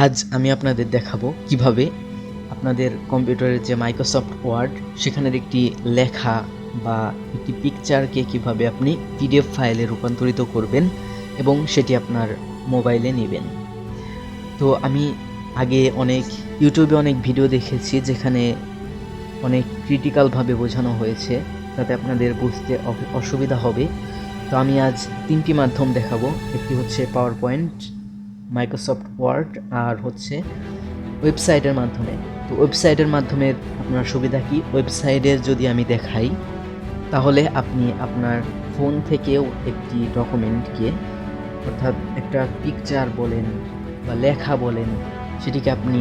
আজ আমি আপনাদের দেখাবো কিভাবে আপনাদের কম্পিউটারের যে মাইক্রোসফট ওয়ার্ড সেখানের একটি লেখা বা একটি পিকচারকে কিভাবে আপনি পিডিএফ ফাইলে রূপান্তরিত করবেন এবং সেটি আপনার মোবাইলে নেবেন। তো আমি আগে ইউটিউবে অনেক ভিডিও দেখেছি যেখানে অনেক ক্রিটিক্যালভাবে বোঝানো হয়েছে, তাতে আপনাদের বুঝতে অসুবিধা হবে। তো আমি আজ তিনটি মাধ্যম দেখাবো। একটি হচ্ছে পাওয়ার পয়েন্ট, মাইক্রোসফট ওয়ার্ড, আর হচ্ছে ওয়েবসাইটের মাধ্যমে। তো ওয়েবসাইটের মাধ্যমে আপনার সুবিধা কি? ওয়েবসাইটের যদি আমি দেখাই, তাহলে আপনি আপনার ফোন থেকেও একটি ডকুমেন্টকে, অর্থাৎ একটা পিকচার বলেন বা লেখা বলেন, সেটিকে আপনি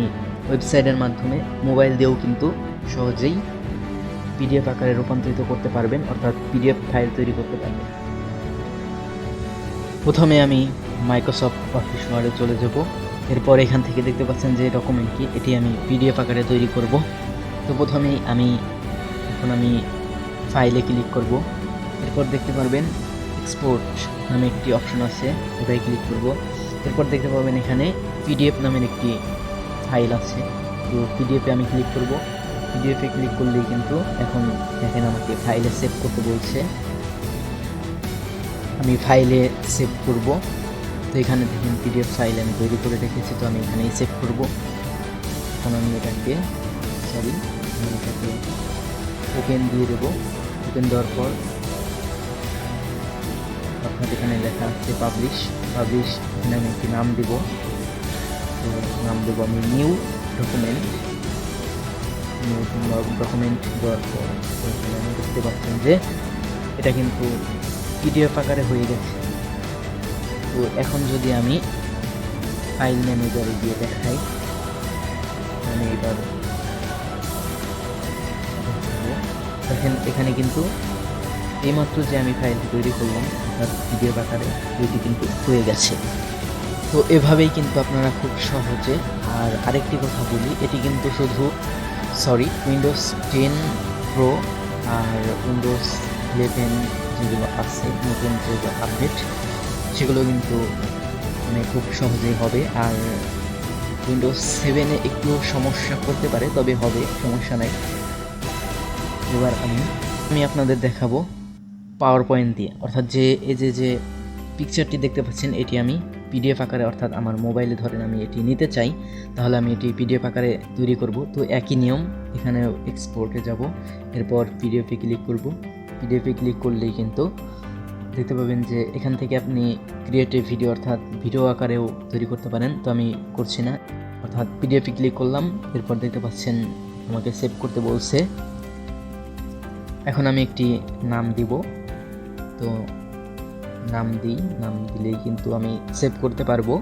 ওয়েবসাইটের মাধ্যমে মোবাইল দিয়েও কিন্তু সহজেই পিডিএফ আকারে রূপান্তরিত করতে পারবেন, অর্থাৎ পিডিএফ ফাইল তৈরি করতে পারবেন। প্রথমে আমি মাইক্রোসফট অফিস ওয়ার্ডে চলে যাব। এরপর এখান থেকে দেখতে পাচ্ছেন যে ডকুমেন্টটি, এটি আমি পিডিএফ আকারে তৈরি করব। তো প্রথমেই আমি ফাইলে ক্লিক করব। এরপর দেখতে পারবেন এক্সপোর্ট নামে একটি অপশন আছে, ওটাই ক্লিক করব। এরপর দেখতে পাবেন এখানে পিডিএফ নামের একটি ফাইল আছে, তো পিডিএফে আমি ক্লিক করব। পিডিএফে ক্লিক করলেই কিন্তু এখন দেখেন আমাকে ফাইলে সেভ করতে বলছে। আমি ফাইলে সেভ করব। তো এখানে দেখেন পিডিএফ ফাইল আমি তৈরি করে রেখেছি, তো আমি এখানেই সেভ করব। এখন আমি এটাকে ওপেন দিয়ে দেবো। ওপেন দেওয়ার পর আপনার এখানে লেখা আছে পাবলিশ। এখানে আমি একটি নাম দেব। তো নাম দেবো আমি নিউ ডকুমেন্ট দেওয়ার পর আমি দেখতে পাচ্ছেন যে এটা কিন্তু পিডিএফ আকারে হয়ে গেছে। তো এখন যদি আমি ফাইল ম্যানেজারে গিয়ে দেখাই, আমি এবার দেখেন এখানে কিন্তু এইমাত্র যে আমি ফাইলটি তৈরি করলাম তার পিডিএফ আকারে এটি কিন্তু হয়ে গেছে। তো এভাবেই কিন্তু আপনারা খুব সহজে, আর আরেকটি কথা বলি, এটি কিন্তু উইন্ডোজ 10 প্রো আর উইন্ডোজ 11 যেগুলো আছে নতুন যেগুলো আপডেট, সেগুলো কিন্তু খুব সহজেই হবে। আর উইন্ডোজ 7-এ একটু সমস্যা করতে পারে, তবে হবে, সমস্যা নাই। এবার আমি আপনাদের দেখাবো পাওয়ার পয়েন্ট দিয়ে, অর্থাৎ এই যে পিকচারটি দেখতে পাচ্ছেন, এটি আমি পিডিএফ আকারে, অর্থাৎ আমার মোবাইলে ধরেন আমি এটি নিতে চাই, তাহলে আমি এটি পিডিএফ আকারে তৈরি করব। তো একই নিয়ম, এখানে এক্সপোর্টে যাব, এরপর পিডিএফে ক্লিক করব। পিডিএফে ক্লিক করলেই কিন্তু দেখতে পাবেন যে এখান থেকে আপনি ক্রিয়েটিভ ভিডিও, অর্থাৎ ভিডিও আকারেও তৈরি করতে পারেন। তো আমি করছি না, অর্থাৎ পিডিএফে ক্লিক করলাম। এরপর দেখতে পাচ্ছেন আমাকে সেভ করতে বলছে। এখন আমি একটি নাম দিব। তো নাম দিলেই কিন্তু আমি সেভ করতে পারবো।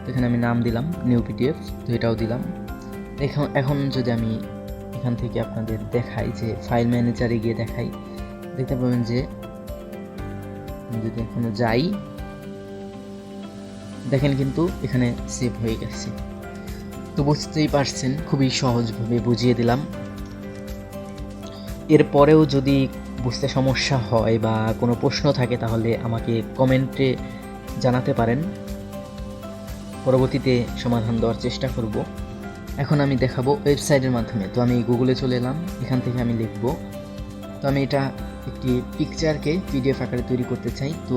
এখানে আমি নাম দিলাম নিউ পিডিএফ, তো এটাও দিলাম। এখন যদি আমি এখান থেকে আপনাদের দেখাই, যে ফাইল ম্যানেজারে গিয়ে দেখাই, দেখতে পাবেন যে যদি এখনো যাই, দেখেন কিন্তু এখানে সেভ হয়ে গেছে। তো বুঝতেই পারছেন, খুবই সহজভাবে বুঝিয়ে দিলাম। এরপরেও যদি বুঝতে সমস্যা হয় বা কোনো প্রশ্ন থাকে, তাহলে আমাকে কমেন্টে জানাতে পারেন, পরবর্তীতে সমাধান দেওয়ার চেষ্টা করব। এখন আমি দেখাবো ওয়েবসাইটের মাধ্যমে। তো আমি গুগলে চলে এলাম, এখান থেকে আমি লিখব। তো আমি একটি পিকচারকে পিডিএফ আকারে তৈরি করতে চাই। তো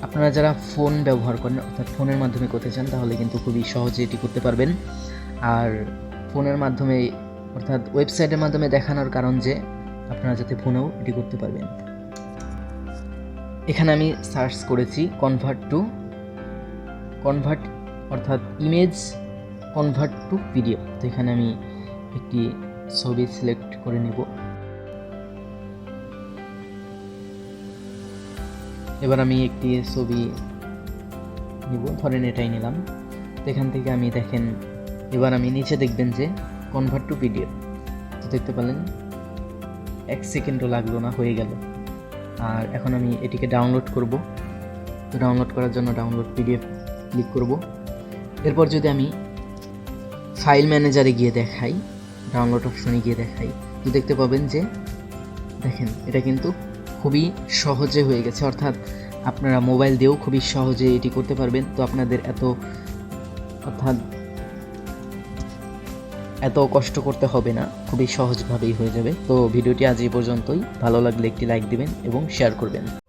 আপনারা যারা ফোন ব্যবহার করেন, অর্থাৎ ফোনের মাধ্যমে করতে চান, তাহলে কিন্তু খুবই সহজে এটি করতে পারবেন। আর ফোনের মাধ্যমে, অর্থাৎ ওয়েবসাইটের মাধ্যমে দেখানোর কারণ যে আপনারা যাতে ফোনেও এটি করতে পারবেন। এখানে আমি সার্চ করেছি কনভার্ট অর্থাৎ ইমেজ কনভার্ট টু পিডিএফ। তো এখানে আমি একটি ছবি সিলেক্ট করে নিব। এবার আমি একটি ছবি নিব, ধরেন এটাই নিলাম। তো এখান থেকে আমি দেখেন, এবার আমি নিচে দেখবেন যে কনভার্ট টু পিডিএফ, তো দেখতে পেলেন 1 সেকেন্ডও লাগলো না, হয়ে গেল। আর এখন আমি এটিকে ডাউনলোড করব। তো ডাউনলোড করার জন্য ডাউনলোড পিডিএফ ক্লিক করব। এরপর যদি আমি ফাইল ম্যানেজারে গিয়ে দেখাই, ডাউনলোড অপশনে গিয়ে দেখাই, তো দেখতে পাবেন যে দেখেন এটা কিন্তু খুবই সহজে হয়ে গেছে, অর্থাৎ আপনারা মোবাইল দিয়েও খুবই সহজে এটি করতে পারবেন। তো আপনাদের অর্থাৎ এত কষ্ট করতে হবে না, খুবই সহজভাবেই হয়ে যাবে। তো ভিডিওটি আজ এই পর্যন্তই। ভালো লাগলে একটি লাইক দিবেন এবং শেয়ার করবেন।